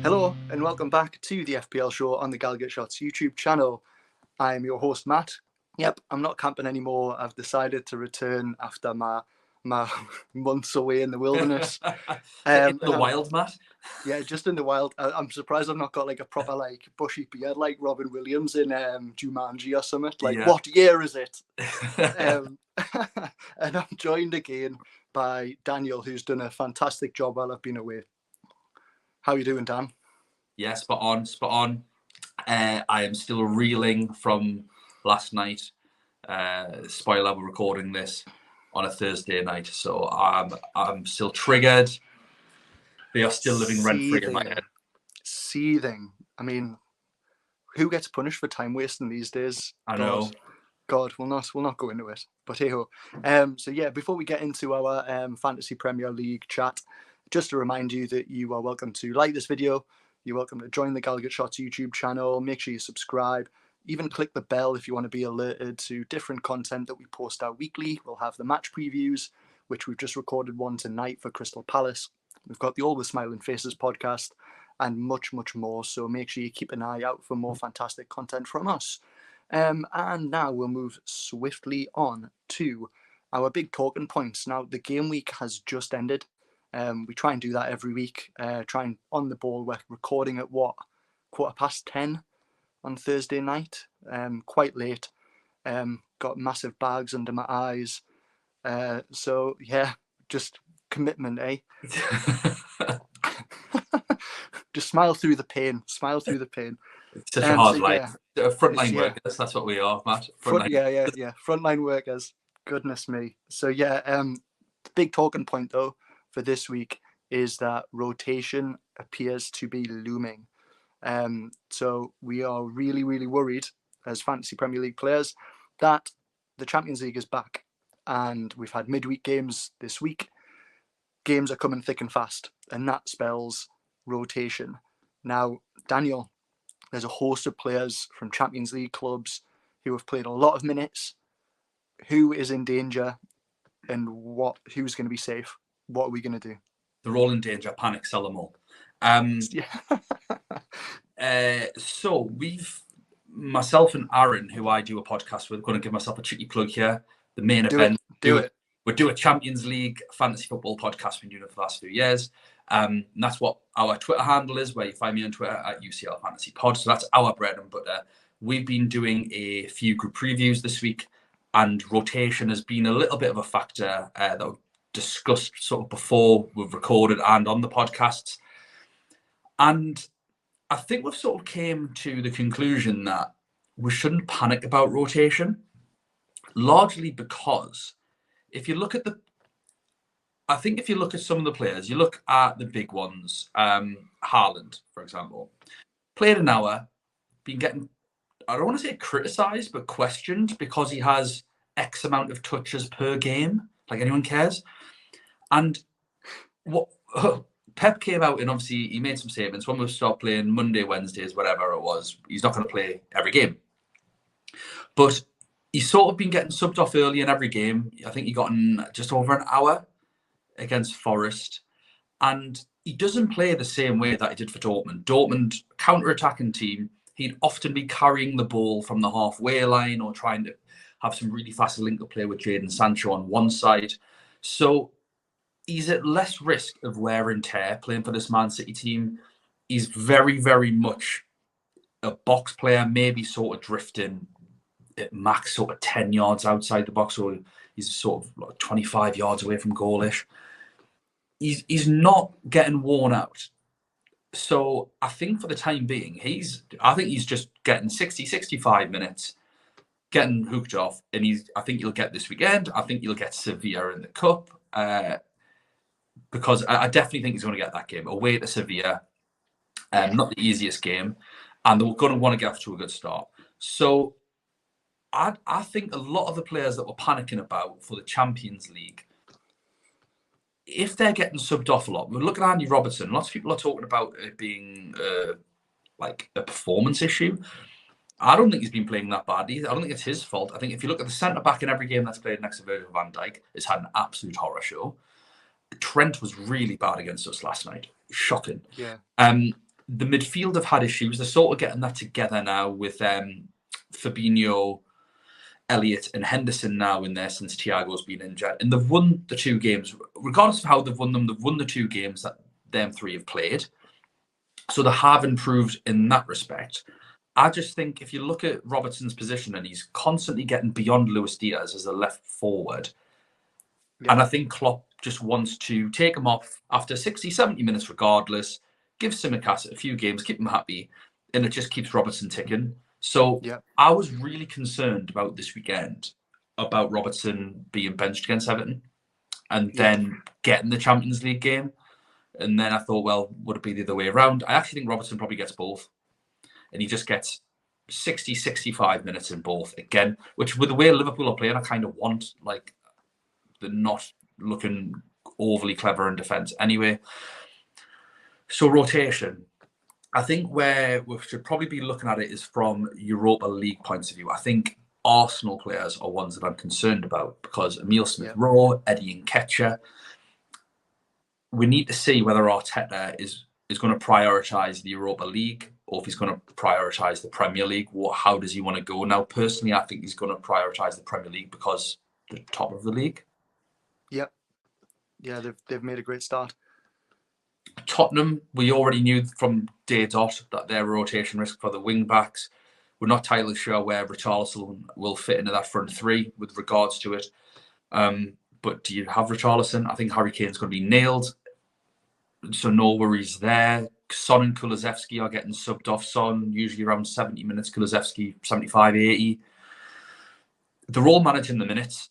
Hello and welcome back to the FPL show on the Gallowgateshots YouTube channel. I am your host Matt. Yep, I'm not camping anymore. I've decided to return after my months away in the wilderness. In the wild, Matt? Yeah, just in the wild. I'm surprised I've not got like a proper like bushy beard like Robin Williams in Jumanji or something. Like, yeah. What year is it? And I'm joined again by Daniel, who's done a fantastic job while I've been away. How are you doing, Dan? Yeah, spot on. I am still reeling from last night. Spoiler, we're recording this on a Thursday night, so I'm still triggered. They are still living rent-free in my head. Seething. I mean, who gets punished for time wasting these days? I know. God, we'll not go into it. But hey ho. So yeah, before we get into our Fantasy Premier League chat, just to remind you that you are welcome to like this video. You're welcome to join the Gallowgateshots YouTube channel. Make sure you subscribe. Even click the bell if you want to be alerted to different content that we post out weekly. We'll have the match previews, which we've just recorded one tonight for Crystal Palace. We've got the Always Smiling Faces podcast and much, much more. So make sure you keep an eye out for more fantastic content from us. And now we'll move swiftly on to our big talking points. Now, the game week has just ended. We try and do that every week. Trying on the ball. We're recording at 10:15 on Thursday night. Quite late. Got massive bags under my eyes. So yeah, just commitment, eh? Just smile through the pain. It's such a hard life. Yeah. Frontline workers, that's what we are, Matt. Frontline workers. Goodness me. So yeah, the big talking point though for this week is that rotation appears to be looming. So we are really, really worried as Fantasy Premier League players that the Champions League is back, and we've had midweek games this week. Games are coming thick and fast, and that spells rotation. Now, Daniel, there's a host of players from Champions League clubs who have played a lot of minutes. Who is in danger, and who's going to be safe? What are we going to do? They're all in danger. Panic, sell them all. So myself and Aaron, who I do a podcast with, going to give myself a cheeky plug here. The main event. Do it. We do a Champions League fantasy football podcast. We've been doing it for the last few years. And that's what our Twitter handle is, where you find me on Twitter at UCL Fantasy Pod. So that's our bread and butter. We've been doing a few group previews this week, and rotation has been a little bit of a factor that we've discussed sort of before we've recorded and on the podcasts. And I think we've sort of came to the conclusion that we shouldn't panic about rotation, largely because if you look at some of the players, you look at the big ones, Haaland, for example, played an hour, been getting, I don't want to say criticised, but questioned because he has X amount of touches per game. Like, anyone cares? And what Pep came out and obviously he made some statements. When we start playing Monday, Wednesdays, whatever it was, he's not going to play every game. But he's sort of been getting subbed off early in every game. I think he got in just over an hour against Forest. And he doesn't play the same way that he did for Dortmund. Dortmund, counter-attacking team, he'd often be carrying the ball from the halfway line or trying to have some really fast link-up play with Jadon Sancho on one side. So he's at less risk of wear and tear playing for this Man City team. He's very, very much a box player, maybe sort of drifting at max sort of 10 yards outside the box, or he's sort of like 25 yards away from goalish. He's not getting worn out. So I think for the time being, he's just getting 60, 65 minutes, getting hooked off, and I think he'll get this weekend. I think he'll get Sevilla in the Cup. Because I definitely think he's going to get that game away to Sevilla. Not the easiest game, and they're going to want to get off to a good start. So I think a lot of the players that we're panicking about for the Champions League, if they're getting subbed off a lot, we're looking at Andy Robertson. Lots of people are talking about it being like a performance issue. I don't think he's been playing that badly. I don't think it's his fault. I think if you look at the centre-back in every game that's played next to Virgil van Dijk, it's had an absolute horror show. Trent was really bad against us last night. Shocking. Yeah. the midfield have had issues. They're sort of getting that together now with Fabinho, Elliott and Henderson now in there since Thiago's been injured. And they've won the 2 games. Regardless of how they've won them, they've won the 2 games that them 3 have played. So they have improved in that respect. I just think if you look at Robertson's position, and he's constantly getting beyond Luis Diaz as a left forward, and I think Klopp just wants to take him off after 60, 70 minutes regardless, give Tsimikas a few games, keep him happy, and it just keeps Robertson ticking. So I was really concerned about this weekend about Robertson being benched against Everton and then getting the Champions League game. And then I thought, well, would it be the other way around? I actually think Robertson probably gets both. And he just gets 60, 65 minutes in both again, which with the way Liverpool are playing, I kind of want. Like, they're not looking overly clever in defence anyway. So rotation. I think where we should probably be looking at it is from Europa League points of view. I think Arsenal players are ones that I'm concerned about because Emile Smith-Rowe, Eddie Nketiah, we need to see whether Arteta is going to prioritise the Europa League or if he's going to prioritise the Premier League. How does he want to go? Now, personally, I think he's going to prioritise the Premier League because they're top of the league. Yep. Yeah, they've made a great start. Tottenham, we already knew from day dot that they're a rotation risk for the wing backs. We're not entirely sure where Richarlison will fit into that front 3 with regards to it. But do you have Richarlison? I think Harry Kane's going to be nailed. So no worries there. Son and Kulusevski are getting subbed off. Son, usually around 70 minutes. Kulusevski, 75, 80. They're all managing the minutes.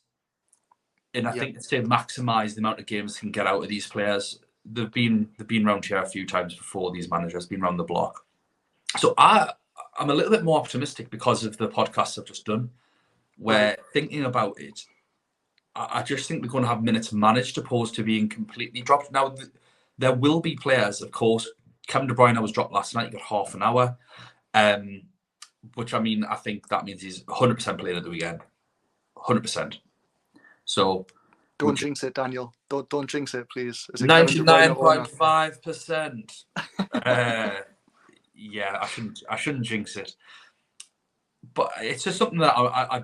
And I think it's to maximise the amount of games they can get out of these players. They've been around here a few times before, these managers, been around the block. So I'm a little bit more optimistic because of the podcasts I've just done, where thinking about it, I just think we're going to have minutes managed opposed to being completely dropped. Now, there will be players, of course. Kevin De Bruyne was dropped last night. He got half an hour, which, I mean, I think that means he's 100% playing at the weekend. 100%. So... Don't jinx it, Daniel. Don't jinx it, please. 99.5%. Yeah, I shouldn't jinx it. But it's just something that I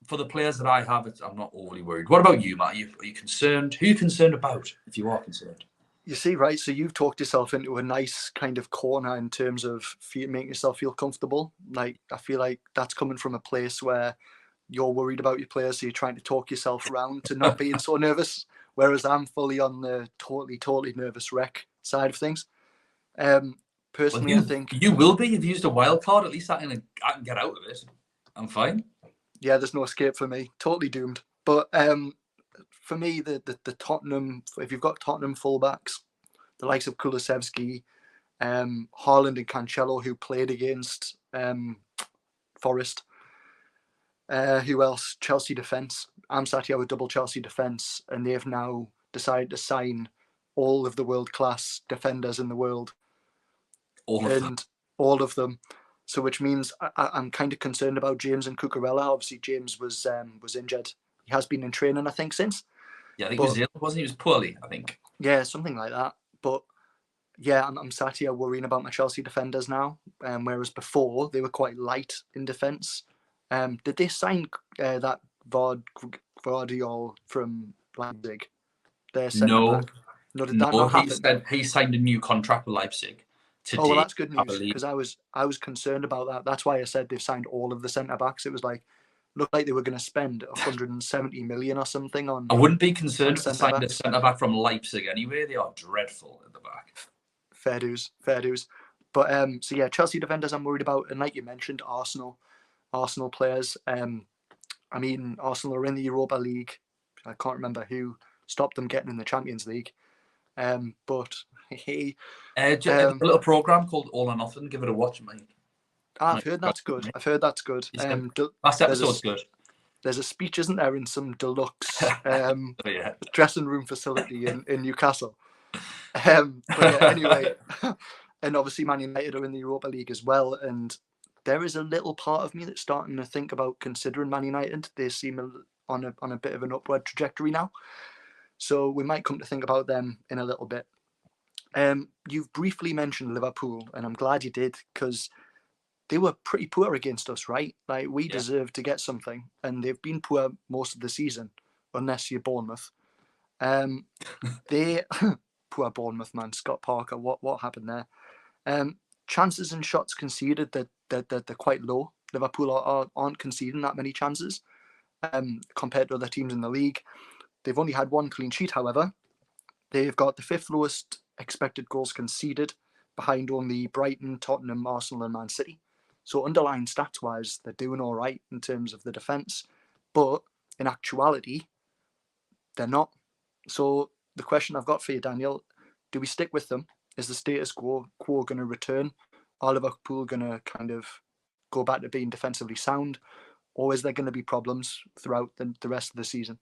for the players that I have, I'm not overly worried. What about you, Matt? Are you concerned? Who are you concerned about, if you are concerned? You see, right, so you've talked yourself into a nice kind of corner in terms of making yourself feel comfortable. Like, I feel like that's coming from a place where you're worried about your players, so you're trying to talk yourself around to not being so nervous, whereas I'm fully on the totally nervous wreck side of things. Personally, I think... You will be. You've used a wild card. At least I can get out of it. I'm fine. Yeah, there's no escape for me. Totally doomed. But for me, the Tottenham, if you've got Tottenham fullbacks, the likes of Kulusevski, Haaland and Cancelo, who played against Forest, who else? Chelsea defence. I'm sat here with double Chelsea defence, and they've now decided to sign all of the world-class defenders in the world. All of them. So which means I'm kind of concerned about James and Cucurella. Obviously, James was injured. He has been in training, I think, since. Yeah, I think he was ill, wasn't he? He was poorly, I think. Yeah, something like that. But yeah, I'm sat here worrying about my Chelsea defenders now. Whereas before, they were quite light in defence. Did they sign that Vardiol from Leipzig? Their centre back? No, did that not happen? He signed a new contract with Leipzig today. Oh, well, that's good news, because I was concerned about that. That's why I said they've signed all of the centre backs. It was like, looked like they were going to spend 170 million or something on. I wouldn't be concerned if they signed a centre back from Leipzig anyway. They are dreadful at the back. Fair dues. But so yeah, Chelsea defenders I'm worried about, and like you mentioned, Arsenal players. I mean, Arsenal are in the Europa League. I can't remember who stopped them getting in the Champions League. But hey, a little program called All or Nothing. Give it a watch, mate. I've heard that's good. Last episode's good. There's a speech, isn't there, in some deluxe dressing room facility in Newcastle. But yeah, anyway, and obviously Man United are in the Europa League as well, and there is a little part of me that's starting to think about considering Man United. They seem on a bit of an upward trajectory now, so we might come to think about them in a little bit. You've briefly mentioned Liverpool, and I'm glad you did, because they were pretty poor against us, right? Like, we deserved to get something, and they've been poor most of the season, unless you're Bournemouth. They poor Bournemouth, man. Scott Parker, what happened there? Chances and shots conceded, they're quite low. Liverpool aren't conceding that many chances compared to other teams in the league. They've only had one clean sheet, however. They've got the 5th lowest expected goals conceded, behind only Brighton, Tottenham, Arsenal and Man City. So underlying stats-wise, they're doing all right in terms of the defence. But in actuality, they're not. So the question I've got for you, Daniel, do we stick with them? Is the status quo going to return? Are Liverpool going to kind of go back to being defensively sound? Or is there going to be problems throughout the rest of the season?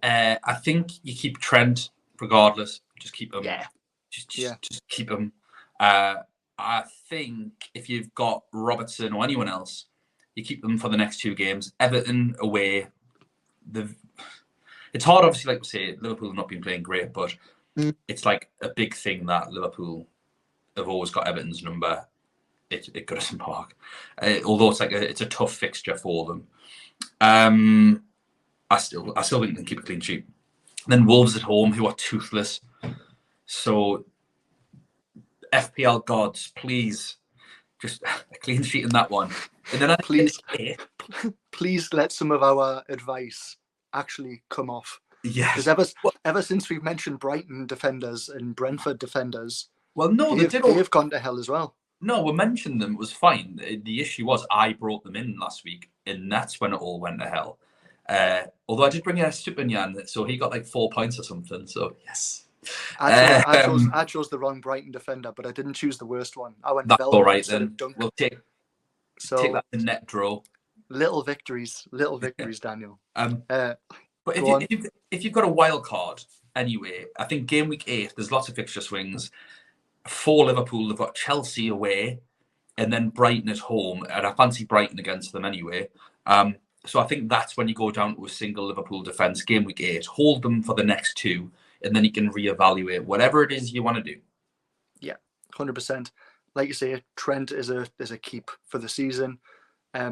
I think you keep Trent regardless. Just keep them. Yeah. Just keep them. I think if you've got Robertson or anyone else, you keep them for the next 2 games. Everton away. It's hard, obviously, like we say, Liverpool have not been playing great, but it's like a big thing that Liverpool have always got Everton's number at Goodison Park. Although it's a tough fixture for them. I still think they can keep a clean sheet. And then Wolves at home, who are toothless. So FPL gods, please, just a clean sheet in that one. And then please let some of our advice actually come off. Yeah. Because ever since we've mentioned Brighton defenders and Brentford defenders, well, no, they've gone to hell as well. No, we mentioned them. It was fine. The issue was I brought them in last week, and that's when it all went to hell. Although I did bring in a Stupinian, so he got like 4 points or something. So yes. I chose the wrong Brighton defender, but I didn't choose the worst one. I went. That's Velvet all right instead then. of Dunk. We'll take that to net draw. Little victories, Daniel. But if you've got a wild card anyway, I think game week 8 there's lots of fixture swings. For Liverpool, they've got Chelsea away, and then Brighton at home, and I fancy Brighton against them anyway. So I think that's when you go down to a single Liverpool defence, game week 8, hold them for the next 2, and then you can reevaluate whatever it is you want to do. Yeah, 100%. Like you say, Trent is a keep for the season,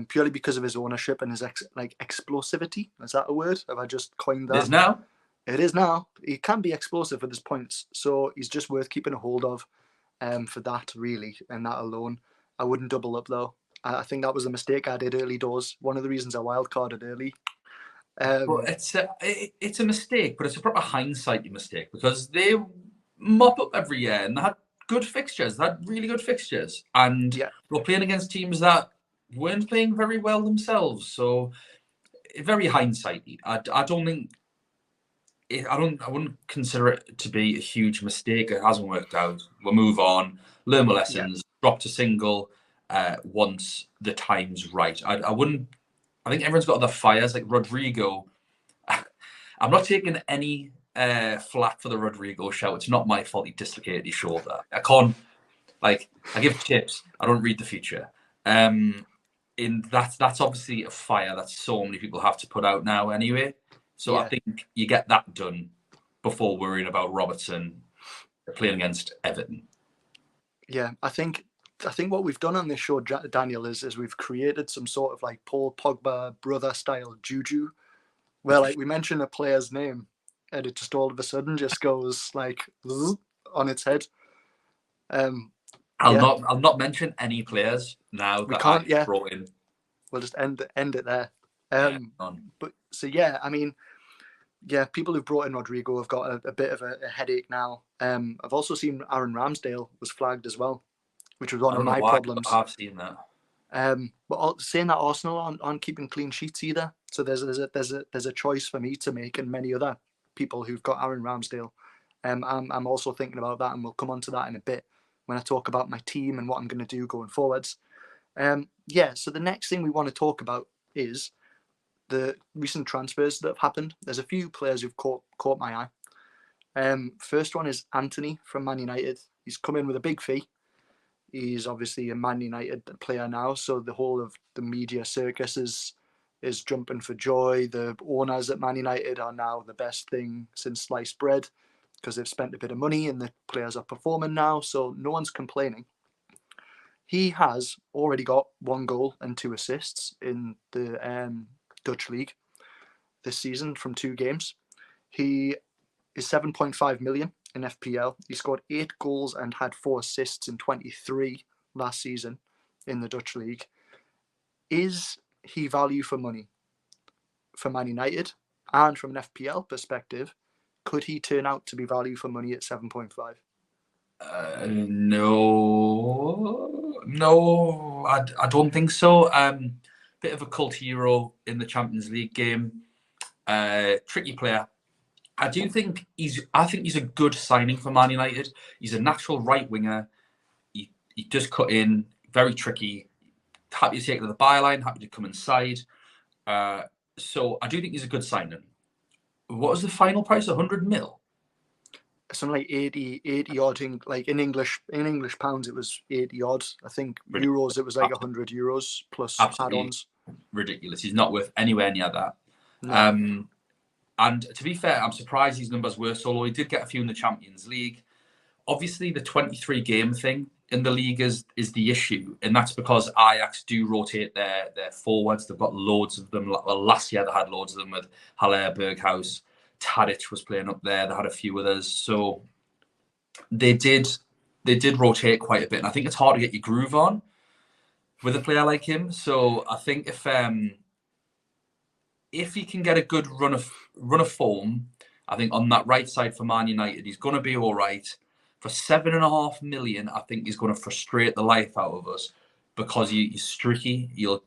purely because of his ownership and his explosivity. Is that a word? Have I just coined that? It is now. It is now. He can be explosive with his points, so he's just worth keeping a hold of for that, really, and that alone. I wouldn't double up, though. I think that was a mistake I did early doors. One of the reasons I wildcarded early. Well, it's a mistake, but it's a proper hindsight mistake, because they mop up every year and they had good fixtures. They had really good fixtures, and we're playing against teams that weren't playing very well themselves. So very hindsighty. I don't think. I wouldn't consider it to be a huge mistake. It hasn't worked out. We'll move on, learn my lessons, drop to single once the time's right. I wouldn't. I think everyone's got other fires, like Rodrigo. I'm not taking any flack for the Rodrigo shout. It's not my fault he dislocated his shoulder. I can't, I give tips. I don't read the future. And that's obviously a fire that so many people have to put out now anyway. So I think you get that done before worrying about Robertson playing against Everton. Yeah, I think what we've done on this show, Daniel, is we've created some sort of like Paul Pogba brother style juju, where we mention a player's name and it just all of a sudden just goes on its head. I'll not mention any players now we can't. Brought in. We'll just end it there. But so I mean, people who've brought in Rodrigo have got a bit of a headache now. I've also seen Aaron Ramsdale was flagged as well, which was one of my problems. I've seen that. But saying that Arsenal aren't keeping clean sheets either, so there's a choice for me to make, and many other people who've got Aaron Ramsdale. I'm also thinking about that, and we'll come on to that in a bit when I talk about my team and what I'm going to do going forwards. So the next thing we want to talk about is the recent transfers that have happened. There's a few players who've caught my eye. First one is Anthony from Man United. He's come in with a big fee. He's obviously a Man United player now, so the whole of the media circus is jumping for joy. The owners at Man United are now the best thing since sliced bread. because they've spent a bit of money and the players are performing now, so no one's complaining. He has already got 1 goal and 2 assists in the Dutch league this season from 2 games. He is 7.5 million in FPL. He scored 8 goals and had 4 assists in 23 last season in the Dutch league. Is he value for money for Man United? And from an FPL perspective, could he turn out to be value for money at 7.5? No, I don't think so. Bit of a cult hero in the Champions League game. Tricky player. I think he's a good signing for Man United. He's a natural right winger. He does cut in, very tricky. Happy to take it to the byline, happy to come inside. So I do think he's a good signing. What was the final price? 100 mil? Something like 80 odd. Like in English pounds, it was 80 odd. I think euros, it was like 100 euros plus add-ons. Ridiculous. He's not worth anywhere near that. No. And to be fair, I'm surprised these numbers were so low. He did get a few in the Champions League. Obviously, the 23 game thing in the league is the issue, and that's because Ajax do rotate their forwards. They've got loads of them. Well, last year they had loads of them with Haller, Berghuis, Tadic was playing up there. They had a few others, so they did rotate quite a bit. And I think it's hard to get your groove on with a player like him. So I think if he can get a good run of form, I think on that right side for Man United, he's going to be all right. For 7.5 million, I think he's going to frustrate the life out of us because he's streaky. You'll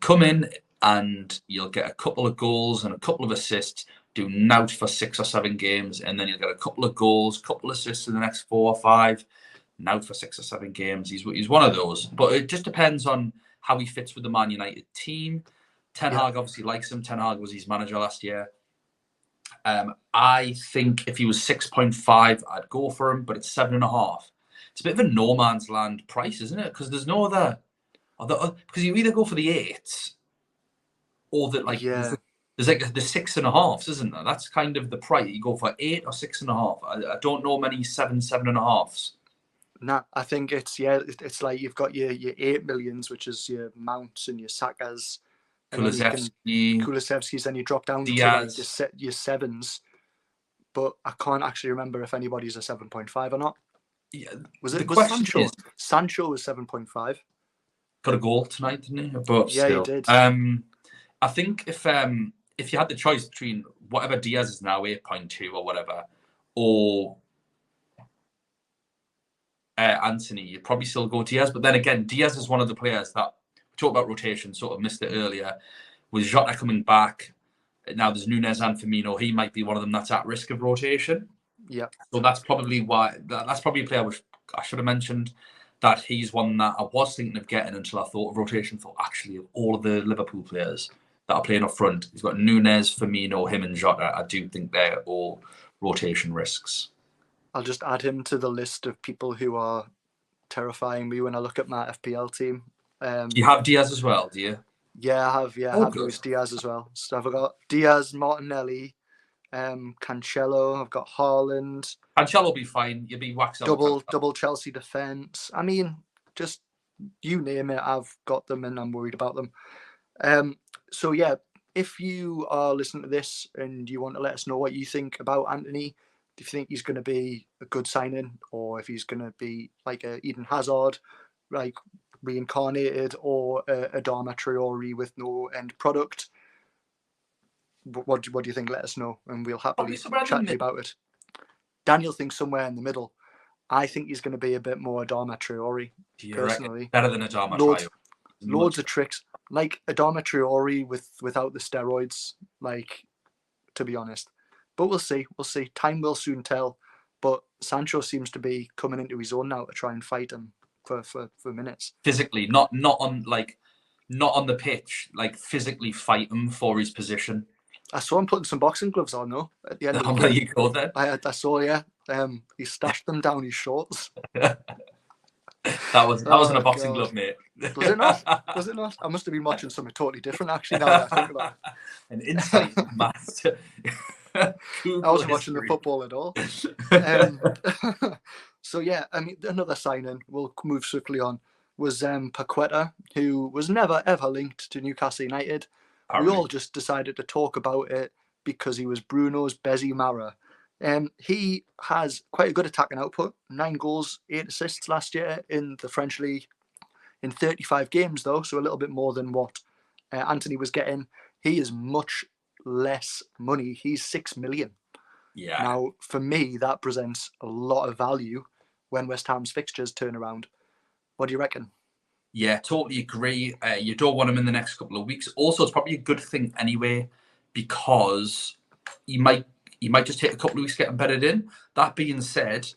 come in and you'll get a couple of goals and a couple of assists, do nought for 6 or 7 games, and then you'll get a couple of goals, couple of assists in the next 4 or 5, nought for 6 or 7 games. He's one of those, but it just depends on how he fits with the Man United team. Ten Hag obviously likes him. Ten Hag was his manager last year. I think if he was 6.5, I'd go for him, but it's 7.5. It's a bit of a no man's land price, isn't it? Because there's no other because you either go for the 8s or there's like the 6.5s, isn't there? That's kind of the price. You go for 8 or 6.5. I don't know many 7.5s. Nah, I think it's like you've got your 8 millions, which is your Mounts and your Sakas. Kulusevski's, and you drop down Diaz. To like your 7s, but I can't actually remember if anybody's a 7.5 or not. Yeah, was Sancho? Sancho was 7.5. Got a goal tonight, didn't he? But yeah, still. He did. I think if you had the choice between whatever Diaz is now, 8.2 or whatever, or Anthony, you'd probably still go Diaz. But then again, Diaz is one of the players that talk about rotation, sort of missed it earlier. With Jota coming back, now there's Nunez and Firmino. He might be one of them that's at risk of rotation. Yeah. So that's probably why. That's probably a player which I should have mentioned. That he's one that I was thinking of getting until I thought of rotation. For actually, of all of the Liverpool players that are playing up front, he's got Nunez, Firmino, him, and Jota. I do think they're all rotation risks. I'll just add him to the list of people who are terrifying me when I look at my FPL team. You have Diaz as well, do you? Yeah, I have. Yeah, I have Luis Diaz as well. So I've got Diaz, Martinelli, Cancelo. I've got Haaland. Cancelo will be fine. You'll be waxed out. Double Chelsea defence. I mean, just you name it, I've got them and I'm worried about them. So yeah, if you are listening to this and you want to let us know what you think about Anthony, if you think he's going to be a good signing, or if he's going to be like a Eden Hazard, like reincarnated, or a Adama Traore with no end product, what do you think? Let us know and we'll happily chat to you about it. Daniel thinks somewhere in the middle. I think he's going to be a bit more Adama Traore, personally. Better than Adama Traore. Loads of tricks. Like Adama Traore without the steroids, like, to be honest. But we'll see. Time will soon tell. But Sancho seems to be coming into his own now to try and fight him for minutes. Physically, not on the pitch, like physically fight him for his position. I saw him putting some boxing gloves on, though, at the end of the game. There you go, then. I saw, yeah. He stashed them down his shorts. That wasn't a boxing glove, mate. Was it not? Was it not? I must have been watching something totally different, actually, now that I think about it. An insight, Matt. I wasn't watching the football at all. So yeah, I mean, another signing, we'll move swiftly on, was Paqueta, who was never ever linked to Newcastle United. We all just decided to talk about it because he was Bruno's Bezzy Mara. He has quite a good attacking output, 9 goals, 8 assists last year in the French league, in 35 games though, so a little bit more than what Anthony was getting. He is much less money. He's 6 million. Yeah. Now, for me, that presents a lot of value when West Ham's fixtures turn around. What do you reckon? Yeah, totally agree. You don't want him in the next couple of weeks. Also, it's probably a good thing anyway, because he might just take a couple of weeks to get embedded in. That being said,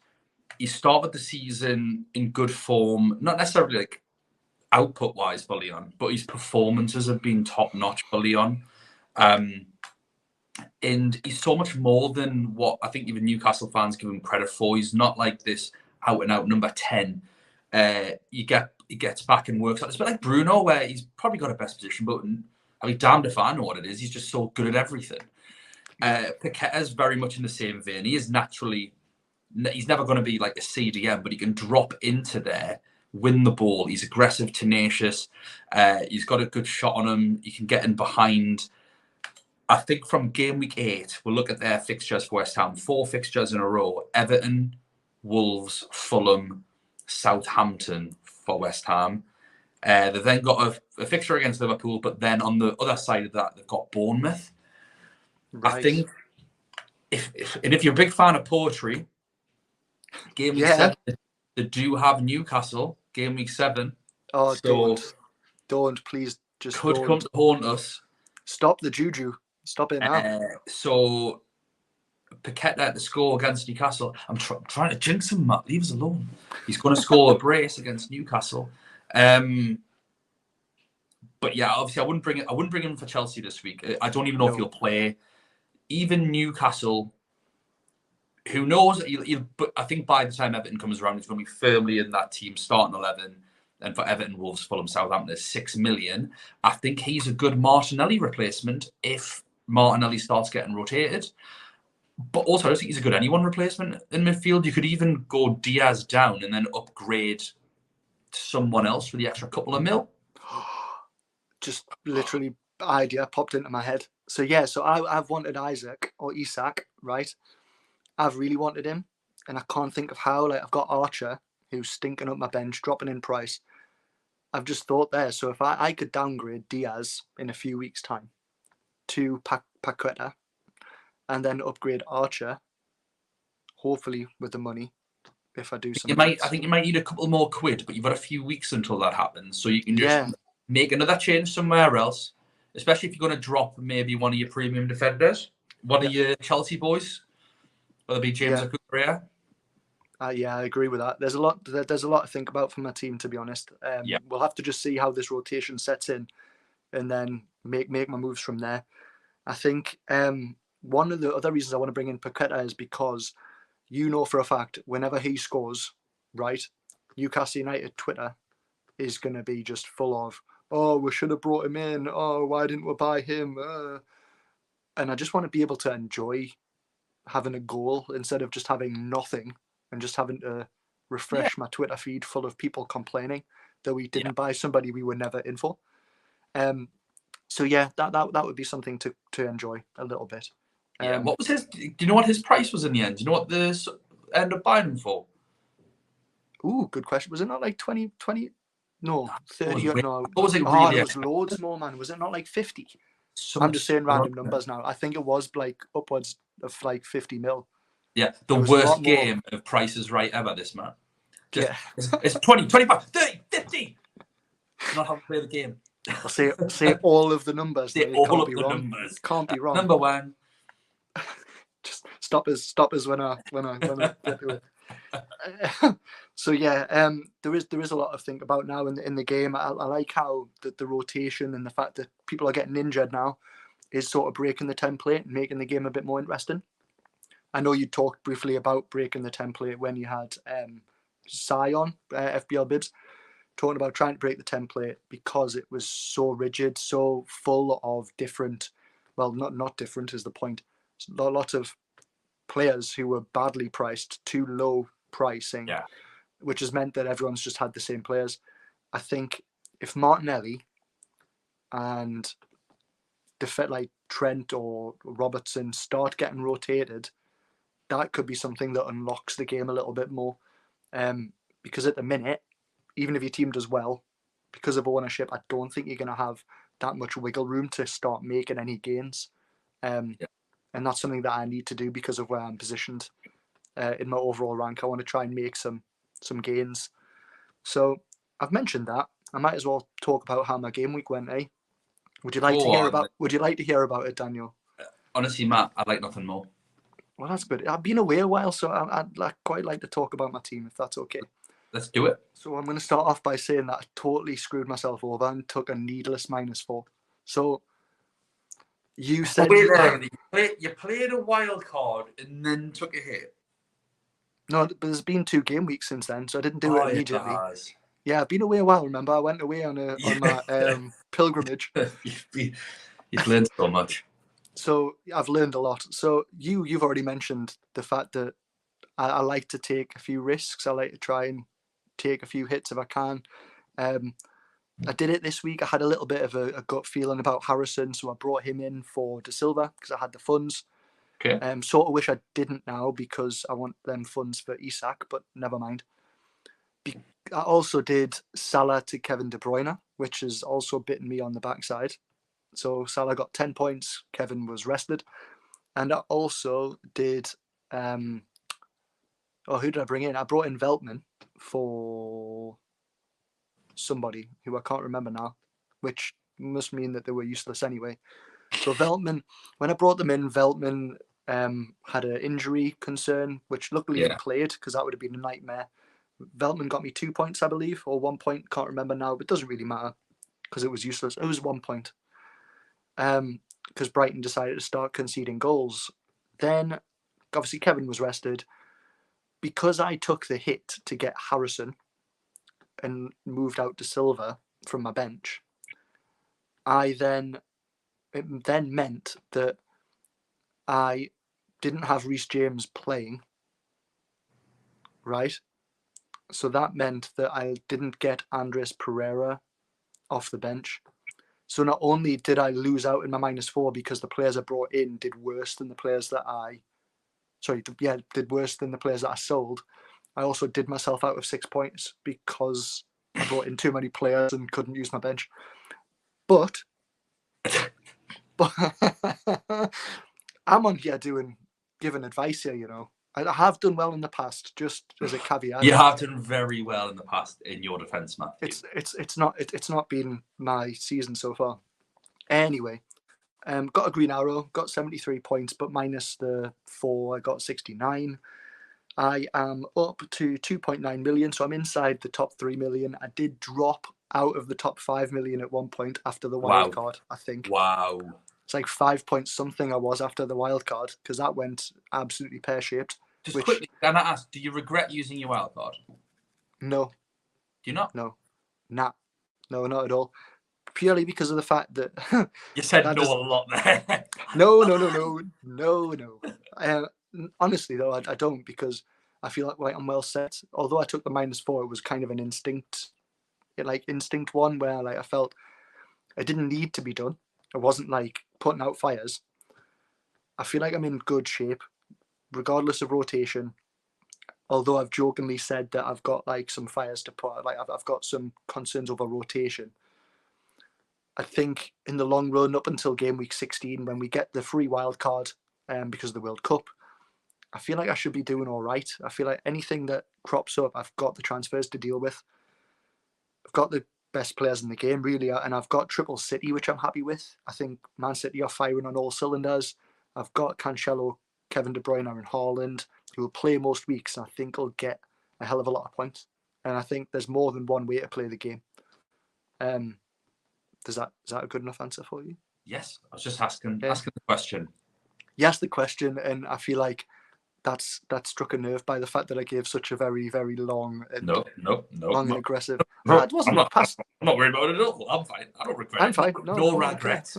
he started the season in good form, not necessarily like output-wise for Leon, but his performances have been top-notch for Leon. And he's so much more than what I think even Newcastle fans give him credit for. He's not like this out-and-out number 10. He gets back and works. It's a bit like Bruno, where he's probably got a best position button. I mean, damned if I know what it is. He's just so good at everything. Paqueta's very much in the same vein. He is naturally, he's never going to be like a CDM, but he can drop into there, win the ball. He's aggressive, tenacious. He's got a good shot on him. He can get in behind. I think from game week 8, we'll look at their fixtures for West Ham. 4 fixtures in a row. Everton, Wolves, Fulham, Southampton for West Ham. They've then got a fixture against Liverpool, but then on the other side of that, they've got Bournemouth. Right. I think if you're a big fan of poetry, game week 7, they do have Newcastle, game week 7. Oh, so don't, please, just could don't. Come to haunt us. Stop the juju. Stop it now. So Paqueta to score against Newcastle. I'm trying to jinx him, Matt. Leave us alone. He's going to score a brace against Newcastle. But yeah, obviously, I wouldn't bring him for Chelsea this week. I don't even know if he'll play. Even Newcastle, who knows? But I think by the time Everton comes around, he's going to be firmly in that team starting 11. And for Everton, Wolves, Fulham, Southampton, there's 6 million. I think he's a good Martinelli replacement if Martinelli starts getting rotated. But also, I don't think he's a good anyone replacement in midfield. You could even go Diaz down and then upgrade someone else for the extra couple of mil. Just literally idea popped into my head. So yeah, I've wanted Isak, right? I've really wanted him, and I can't think of how. Like, I've got Archer, who's stinking up my bench, dropping in price. I've just thought there. So if I could downgrade Diaz in a few weeks' time to Paqueta, and then upgrade Archer, hopefully with the money, if I do something. I think you might need a couple more quid, but you've got a few weeks until that happens, so you can just make another change somewhere else, especially if you're going to drop maybe one of your premium defenders, one of your Chelsea boys, whether it be James or Correa. Yeah, I agree with that. There's a lot to think about for my team, to be honest. We'll have to just see how this rotation sets in, and then make my moves from there. I think one of the other reasons I want to bring in Paqueta is because you know for a fact whenever he scores, right, Newcastle United Twitter is going to be just full of, oh, we should have brought him in. Oh, why didn't we buy him? And I just want to be able to enjoy having a goal instead of just having nothing and just having to refresh my Twitter feed full of people complaining that we didn't buy somebody we were never in for. So yeah, that would be something to enjoy a little bit. What was his? Do you know what his price was in the end? Do you know what the end up buying him for? Ooh, good question. Was it not like 20? No, 30. No, it was loads more, man. Was it not like 50? I'm just saying random numbers now. I think it was like upwards of like 50 mil. Yeah, the worst game of Price is Right ever, this man. It's 20, 25, 30, 50. Not how to play the game. I'll say all of the numbers. Say all of the numbers. Can't be wrong. Number 1. Just stop us when I get to it. So yeah, there is a lot to think about now in the game. I like how the rotation and the fact that people are getting injured now is sort of breaking the template and making the game a bit more interesting. I know you talked briefly about breaking the template when you had Sion, FPL Bibs, talking about trying to break the template because it was so rigid, so full of different, well, not different is the point, lot of players who were badly priced, too low pricing, which has meant that everyone's just had the same players. I think if Martinelli and like Trent or Robertson start getting rotated, that could be something that unlocks the game a little bit more. Because at the minute, even if your team does well, because of ownership, I don't think you're going to have that much wiggle room to start making any gains. And that's something that I need to do because of where I'm positioned in my overall rank. I want to try and make some gains. So I've mentioned that. I might as well talk about how my game week went, eh? Would you like to hear about it, Daniel? Honestly, Matt, I'd like nothing more. Well, that's good. I've been away a while, so I'd quite like to talk about my team, if that's okay. Let's do it. So I'm going to start off by saying that I totally screwed myself over and took a needless -4. So you said you played a wild card and then took a hit. No, but there's been 2 game weeks since then, so I didn't do it immediately. Yeah, I've been away a while. Remember, I went away on my pilgrimage. You've learned so much. So I've learned a lot. So you've already mentioned the fact that I like to take a few risks. I like to try and take a few hits if I can. I did it this week. I had a little bit of a gut feeling about Harrison, so I brought him in for De Silva because I had the funds. Okay. Sort of wish I didn't now because I want them funds for Isak, but never mind. I also did Salah to Kevin De Bruyne, which has also bitten me on the backside. So Salah got 10 points. Kevin was rested. And I also did... who did I bring in? I brought in Veltman for somebody who I can't remember now, which must mean that they were useless anyway. So Veltman, when I brought them in, Veltman had an injury concern, which luckily he played because that would have been a nightmare. Veltman got me 2 points, I believe, or 1 point. Can't remember now, but it doesn't really matter because it was useless. It was 1 point. Because Brighton decided to start conceding goals. Then, obviously, Kevin was rested. Because I took the hit to get Harrison and moved out to Silva from my bench, it then meant that I didn't have Reece James playing, right? So that meant that I didn't get Andres Pereira off the bench. So not only did I lose out in my -4 because the players I brought in did worse than the players that did worse than the players that I sold, I also did myself out of 6 points because I brought in too many players and couldn't use my bench. But I'm on here giving advice here, you know. I have done well in the past, just as a caveat. You have done very well in the past in your defence, Matthew. It's not been my season so far. Anyway, got a green arrow, got 73 points, but minus the 4, I got 69. I am up to 2.9 million, so I'm inside the top 3 million. I did drop out of the top 5 million at one point after the wild card, I think. Wow. It's like 5 point something I was after the wild card because that went absolutely pear-shaped. Just quickly, can I ask, do you regret using your wild card? No. Do you not? No. Nah. No, not at all. Purely because of the fact that... You said no a lot there. No. Honestly, though, I don't because I feel like I'm well set. Although I took the -4, it was kind of an instinct one where I felt it didn't need to be done. It wasn't like putting out fires. I feel like I'm in good shape, regardless of rotation. Although I've jokingly said that I've got some fires to put, I've got some concerns over rotation. I think in the long run, up until game week 16, when we get the free wild card, because of the World Cup, I feel like I should be doing all right. I feel like anything that crops up, I've got the transfers to deal with. I've got the best players in the game, really, and I've got Triple City, which I'm happy with. I think Man City are firing on all cylinders. I've got Cancelo, Kevin De Bruyne, and Haaland, who will play most weeks, and I think will get a hell of a lot of points. And I think there's more than one way to play the game. Is that a good enough answer for you? Yes, I was just asking the question. You asked the question, and I feel like that struck a nerve by the fact that I gave such a very, very long and long and aggressive. No, It wasn't past. I'm not worried about it at all. I'm fine. I don't regret I'm it. fine. No regrets.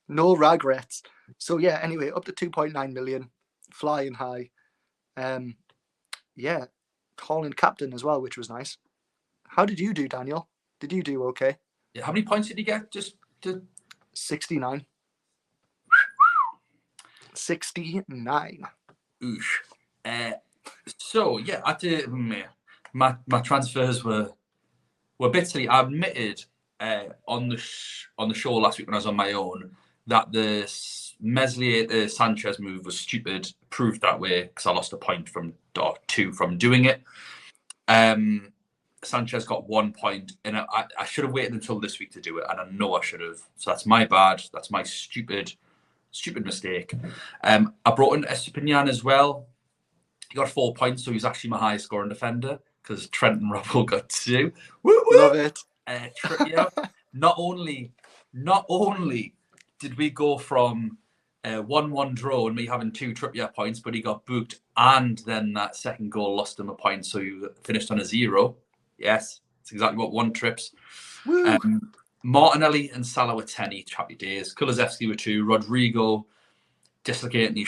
No regrets. So yeah, anyway, up to 2.9 million, flying high. Yeah, Haaland captain as well, which was nice. How did you do, Daniel? Did you do okay? Yeah, how many points did you get? Just 69. 69. Oosh. So yeah, I did. My transfers were bit silly. I admitted on the show last week when I was on my own that the Meslier Sanchez move was stupid. Proved that way because I lost a point from 2 from doing it. Sanchez got 1 point, and I should have waited until this week to do it, and I know I should have. So that's my bad. That's my stupid mistake. I brought in Estepinian as well. He got 4 points, so he's actually my highest scoring defender because Trent and Robbo got 2. Woo woo! Love it. Trippier. Not only did we go from 1-1 draw and me having 2 Trippier points, but he got booked, and then that second goal lost him a point, so he finished on a 0. Yes, it's exactly what 1 trips. Woo! Martinelli and Salah were 10 each. Happy days. Kulusevski were 2. Rodrigo dislocating his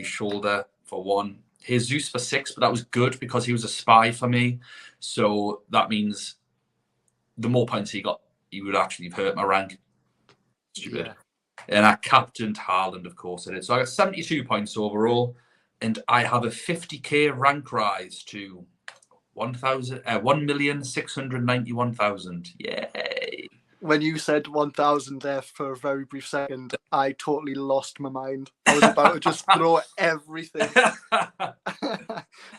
shoulder for 1. Jesus for 6, but that was good because he was a spy for me. So that means the more points he got, he would actually have hurt my rank. Stupid. Yeah. And I captained Haaland, of course, I did. So I got 72 points overall, and I have a 50k rank rise to 1,691,000. Yay! When you said 1,000 there for a very brief second, I totally lost my mind. I was about to just throw everything. But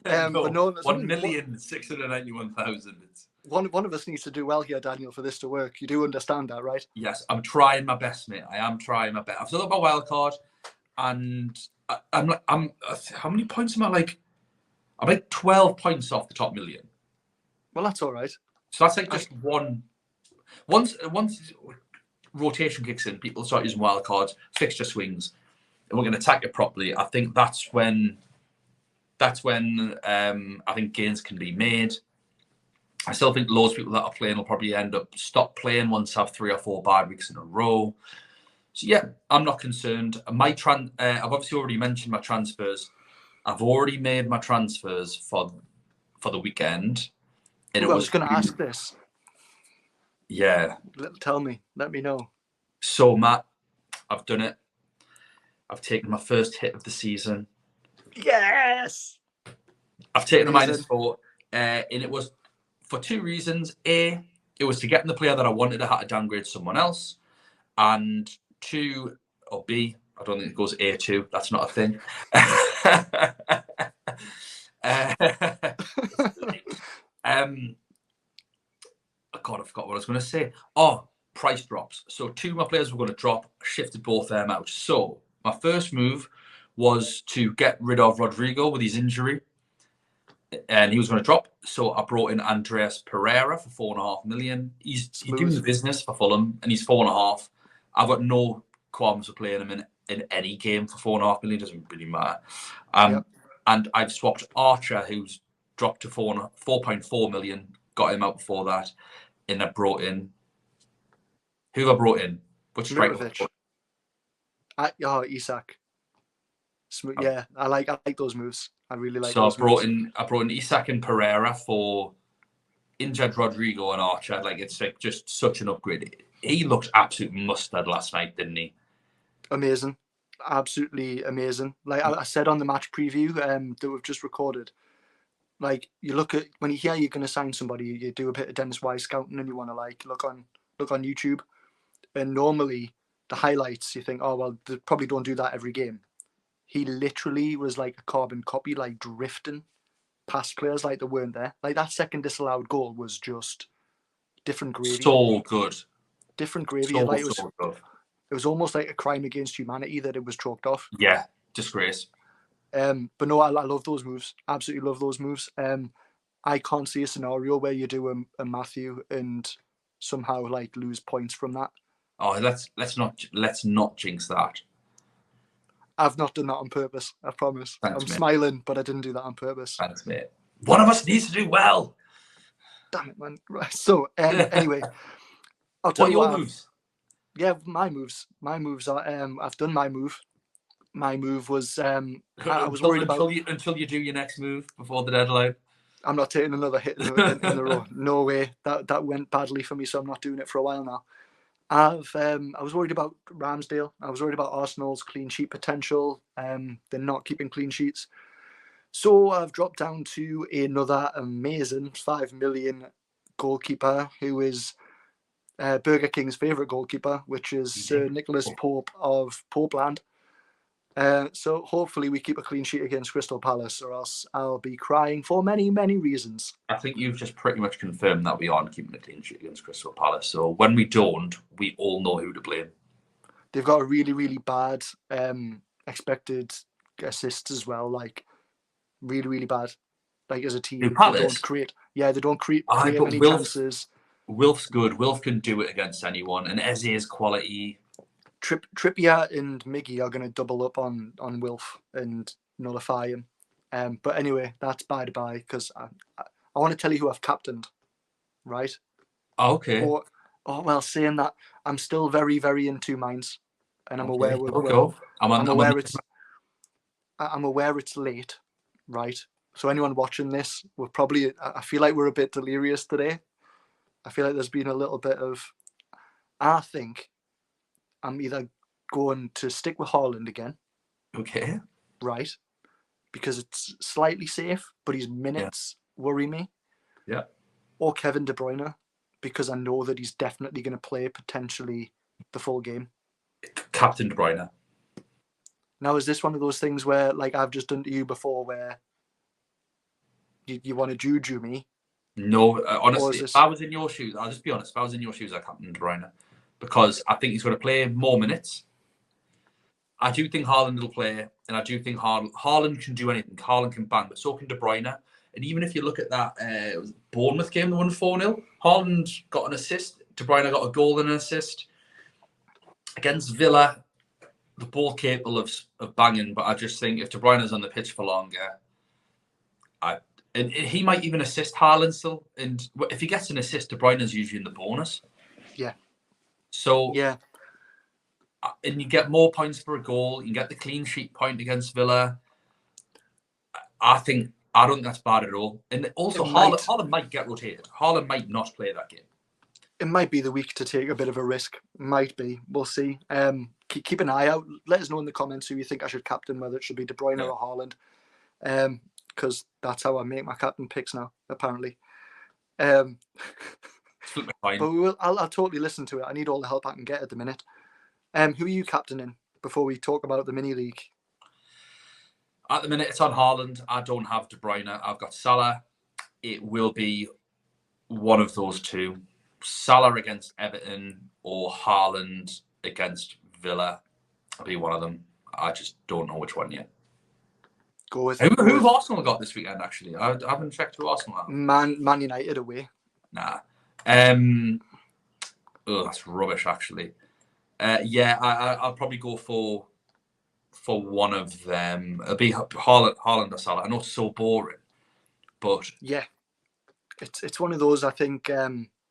no, 1,691,000. One of us needs to do well here, Daniel, for this to work. You do understand that, right? Yes, I'm trying my best, mate. I am trying my best. I've still got my wild card, and I'm how many points am I like? I'm like 12 points off the top million. Well, that's all right. So that's like just one. Once rotation kicks in, people start using wild cards, fixture swings, and we're going to attack it properly. I think that's when I think gains can be made. I still think loads of people that are playing will probably end up stop playing once I have 3 or 4 bad weeks in a row. So yeah, I'm not concerned. I've obviously already mentioned my transfers. I've already made my transfers for the weekend. And I was going to ask this. Yeah. Tell me. Let me know. So, Matt, I've done it. I've taken my first hit of the season. Yes! I've taken a -4. And it was for 2 reasons. A, it was to get in the player that I wanted. I had to downgrade someone else. And 2, or B, I don't think it goes A2. That's not a thing. God, I forgot what I was going to say. Oh, price drops. So 2 of my players were going to drop. Shifted both them out. So my first move was to get rid of Rodrigo with his injury, and he was going to drop. So I brought in Andreas Pereira for 4.5 million. He's doing the business for Fulham, and he's 4.5. I've got no qualms for playing him in any game for 4.5 million. Doesn't really matter. And I've swapped Archer, who's dropped to 4.4 million. Got him out before that. And I brought in. Who have I brought in? Which striker? Isak. Yeah, I like those moves. I really like. So those I brought in Isak and Pereira for injured Rodrigo and Archer. Like, it's like just such an upgrade. He looked absolute mustard last night, didn't he? Amazing, absolutely amazing. Like I said on the match preview that we've just recorded. Like, you look at when you hear you're going to sign somebody, you do a bit of Dennis Wise scouting, and you want to look on YouTube, and normally the highlights you think, oh well, they probably don't do that every game. He literally was like a carbon copy, like drifting past players like they weren't there. Like that second disallowed goal was just different gravy. So good. Different gravy. So, like so good. It was almost like a crime against humanity that it was chalked off. Yeah, disgrace. But no, I love those moves. Absolutely love those moves. I can't see a scenario where you do a Matthew and somehow like lose points from that. Oh, let's not jinx that. I've not done that on purpose. I promise. Thanks, I'm mate. smiling, but I didn't do that on purpose. Thanks, mate. One of us needs to do well. Damn it, man. Right. So anyway, I'll tell What are you your what. moves? Yeah, my moves. My moves are. I've done my move. My move was. I was worried about until you do your next move before the deadline. I'm not taking another hit in the row. No way. That went badly for me, so I'm not doing it for a while now. I was worried about Ramsdale. I was worried about Arsenal's clean sheet potential. They're not keeping clean sheets. So I've dropped down to another amazing 5 million goalkeeper who is Burger King's favourite goalkeeper, which is Sir Nicholas Pope of Popeland. So hopefully we keep a clean sheet against Crystal Palace, or else I'll be crying for many, many reasons. I think you've just pretty much confirmed that we aren't keeping a clean sheet against Crystal Palace. So when we don't, we all know who to blame. They've got a really, really bad expected assists as well. Like really, really bad. Like as a team, they don't create. Yeah, they don't create many chances. Wilf's good. Wilf can do it against anyone, and Eze's quality. Trippier and Miggy are going to double up on Wilf and nullify him. But anyway, that's by the by, because I want to tell you who I've captained, right? Okay. Well, saying that, I'm still very, very in two minds, and I'm aware I'm aware it's late, right? So anyone watching this, I feel like we're a bit delirious today. I feel like there's been a little bit of. I think I'm either going to stick with Haaland again. Okay. Right. Because it's slightly safe, but his minutes worry me. Yeah. Or Kevin De Bruyne, because I know that he's definitely going to play potentially the full game. Captain De Bruyne. Now, is this one of those things where, like I've just done to you before, where you want to juju me? No, honestly, if I was in your shoes, I'll just be honest. If I was in your shoes, I'd captain De Bruyne, because I think he's going to play more minutes. I do think Haaland will play, and I do think Haaland can do anything. Haaland can bang, but so can De Bruyne. And even if you look at that it was Bournemouth game, they won 4-0. Haaland got an assist. De Bruyne got a goal and an assist. Against Villa, they're both capable of banging, but I just think if De Bruyne's on the pitch for longer, and he might even assist Haaland still. And if he gets an assist, De Bruyne's usually in the bonus. Yeah. So yeah. And you get more points for a goal. You get the clean sheet point against Villa. I don't think that's bad at all. And also, Haaland might get rotated. Haaland might not play that game. It might be the week to take a bit of a risk. Might be. We'll see. Keep an eye out. Let us know in the comments who you think I should captain, whether it should be De Bruyne or Haaland. Because that's how I make my captain picks now, apparently. But I'll totally listen to it. I need all the help I can get at the minute. Who are you captaining before we talk about the mini league? At the minute, it's on Haaland. I don't have De Bruyne. I've got Salah. It will be one of those two. Salah against Everton or Haaland against Villa. It'll be one of them. I just don't know which one yet. Go with who have Arsenal got this weekend, actually? I haven't checked who Arsenal are. Man United away. Nah. That's rubbish, actually. I'll probably go for one of them. It'll be Haaland or Salah. I know it's so boring, but yeah, it's one of those. I think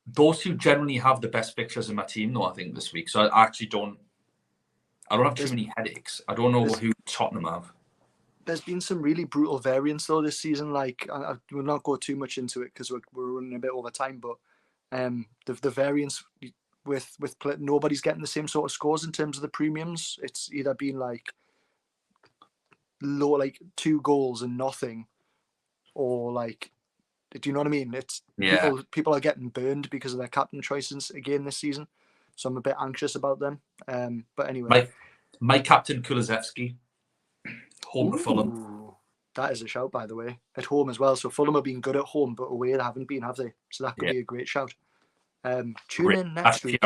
those two generally have the best fixtures in my team, though. I think this week, so I actually don't. I don't have too many headaches. I don't know who Tottenham have. There's been some really brutal variance though this season. Like I will not go too much into it because we're running a bit over time, but the variance with nobody's getting the same sort of scores in terms of the premiums. It's either been like low, like 2 goals and nothing, or like, do you know what I mean? It's people are getting burned because of their captain choices again this season. So I'm a bit anxious about them. But anyway, my captain Kulusevski, home to Fulham. That is a shout, by the way, at home as well. So Fulham have been good at home, but away they haven't been, have they? So that could be a great shout. Tune in next week.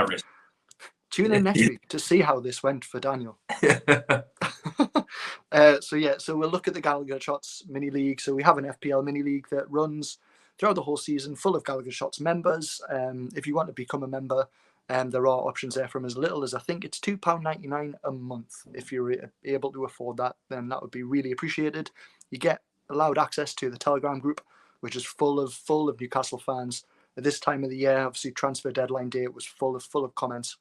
Tune in next week to see how this went for Daniel. So we'll look at the Gallowgateshots mini league. So we have an FPL mini league that runs throughout the whole season, full of Gallowgateshots members. If you want to become a member, There are options there from as little as, I think it's £2.99 a month. If you're able to afford that, then that would be really appreciated. You get allowed access to the Telegram group, which is full of Newcastle fans. At this time of the year, obviously transfer deadline day, it was full of comments,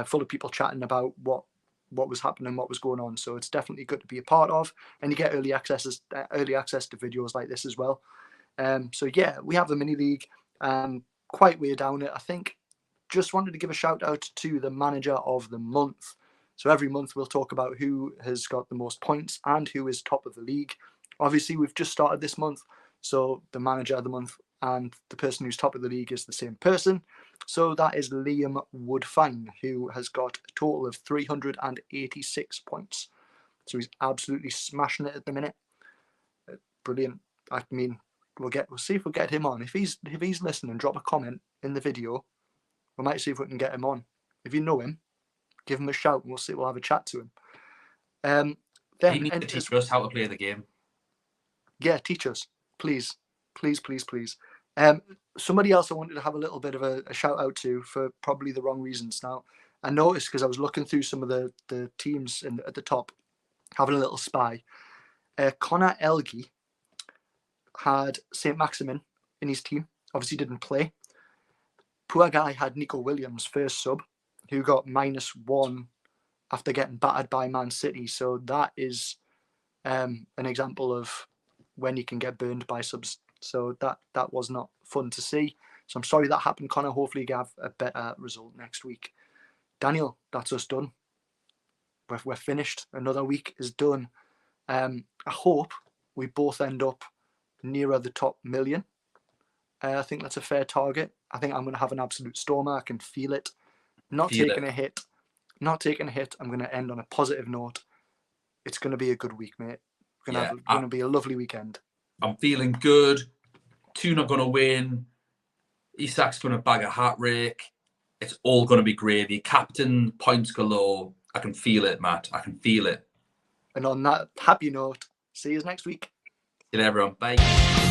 full of people chatting about what was happening, what was going on. So it's definitely good to be a part of, and you get early access to videos like this as well. So yeah, we have a mini league, quite way down it, I think. Just wanted to give a shout out to the manager of the month. So every month we'll talk about who has got the most points and who is top of the league. Obviously, we've just started this month, so the manager of the month and the person who's top of the league is the same person. So that is Liam Woodfine, who has got a total of 386 points. So he's absolutely smashing it at the minute. Brilliant. I mean, we'll see if we'll get him on. If he's listening, drop a comment in the video. We might see if we can get him on. If you know him, give him a shout and we'll have a chat to him. Then he needs to teach us how to play the game. Yeah, teach us, please. Somebody else I wanted to have a little bit of a shout out to for probably the wrong reasons. Now, I noticed because I was looking through some of the teams at the top, having a little spy. Connor Elgie had St. Maximin in his team. Obviously didn't play. Poor guy had Nico Williams, first sub, who got -1 after getting battered by Man City. So that is an example of when you can get burned by subs. So that was not fun to see. So I'm sorry that happened, Connor. Hopefully you have a better result next week. Daniel, that's us done. We're finished. Another week is done. I hope we both end up nearer the top million. I think that's a fair target. I think I'm going to have an absolute stormer. I can feel it. Not taking a hit. I'm going to end on a positive note. It's going to be a good week, mate. Going to be a lovely weekend. I'm feeling good. 2 not going to win. Isak's going to bag a hat rake. It's all going to be gravy. Captain points galore. I can feel it, Matt. I can feel it. And on that happy note, see you next week. See you later, everyone. Bye.